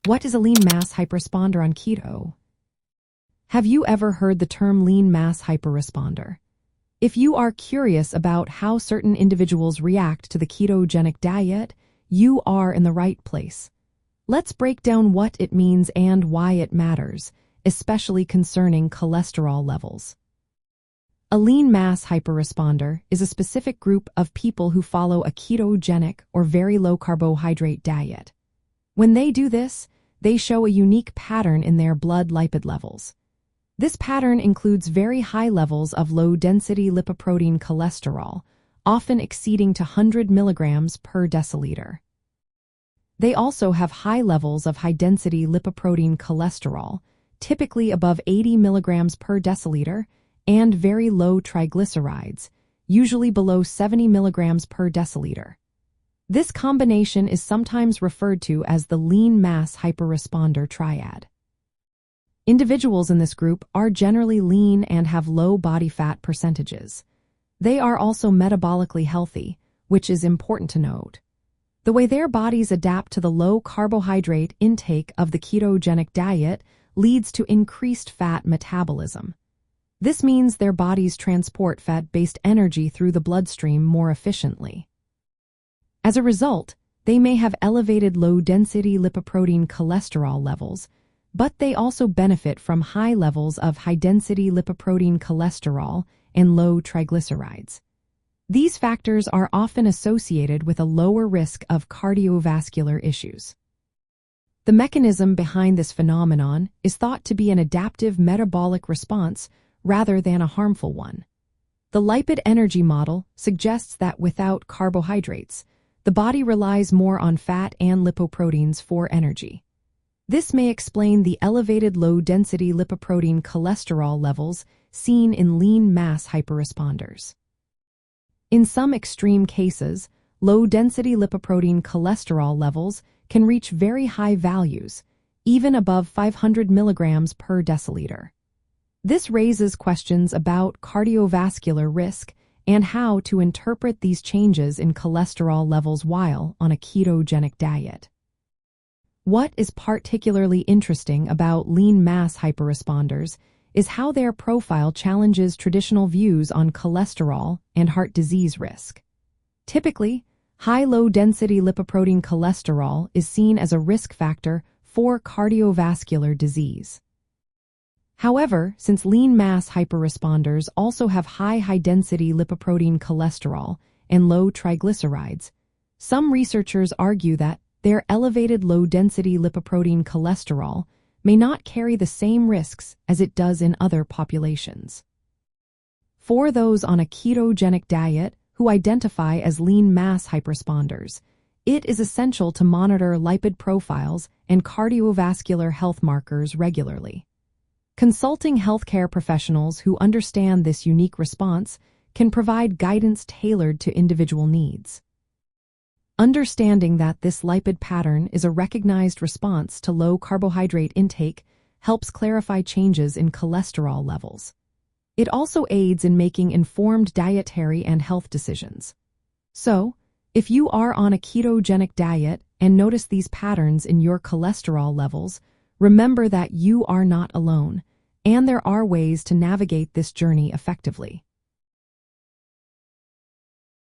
What is a lean mass hyperresponder on keto? Have you ever heard the term lean mass hyperresponder? If you are curious about how certain individuals react to the ketogenic diet, you are in the right place. Let's break down what it means and why it matters, especially concerning cholesterol levels. A lean mass hyperresponder is a specific group of people who follow a ketogenic or very low-carbohydrate diet. When they do this, they show a unique pattern in their blood lipid levels. This pattern includes very high levels of low-density lipoprotein cholesterol, often exceeding to 100 milligrams per deciliter. They also have high levels of high-density lipoprotein cholesterol, typically above 80 milligrams per deciliter, and very low triglycerides, usually below 70 milligrams per deciliter. This combination is sometimes referred to as the lean mass hyperresponder triad. Individuals in this group are generally lean and have low body fat percentages. They are also metabolically healthy, which is important to note. The way their bodies adapt to the low carbohydrate intake of the ketogenic diet leads to increased fat metabolism. This means their bodies transport fat-based energy through the bloodstream more efficiently. As a result, they may have elevated low-density lipoprotein cholesterol levels, but they also benefit from high levels of high-density lipoprotein cholesterol and low triglycerides. These factors are often associated with a lower risk of cardiovascular issues. The mechanism behind this phenomenon is thought to be an adaptive metabolic response rather than a harmful one. The lipid energy model suggests that without carbohydrates, the body relies more on fat and lipoproteins for energy. This may explain the elevated low-density lipoprotein cholesterol levels seen in lean mass hyperresponders. In some extreme cases, low-density lipoprotein cholesterol levels can reach very high values, even above 500 milligrams per deciliter. This raises questions about cardiovascular risk and how to interpret these changes in cholesterol levels while on a ketogenic diet. What is particularly interesting about lean mass hyperresponders is how their profile challenges traditional views on cholesterol and heart disease risk. Typically, high low-density lipoprotein cholesterol is seen as a risk factor for cardiovascular disease. However, since lean mass hyperresponders also have high-density lipoprotein cholesterol and low triglycerides, some researchers argue that their elevated low-density lipoprotein cholesterol may not carry the same risks as it does in other populations. For those on a ketogenic diet who identify as lean mass hyperresponders, it is essential to monitor lipid profiles and cardiovascular health markers regularly. Consulting healthcare professionals who understand this unique response can provide guidance tailored to individual needs. Understanding that this lipid pattern is a recognized response to low carbohydrate intake helps clarify changes in cholesterol levels. It also aids in making informed dietary and health decisions. So, if you are on a ketogenic diet and notice these patterns in your cholesterol levels, remember that you are not alone, and there are ways to navigate this journey effectively.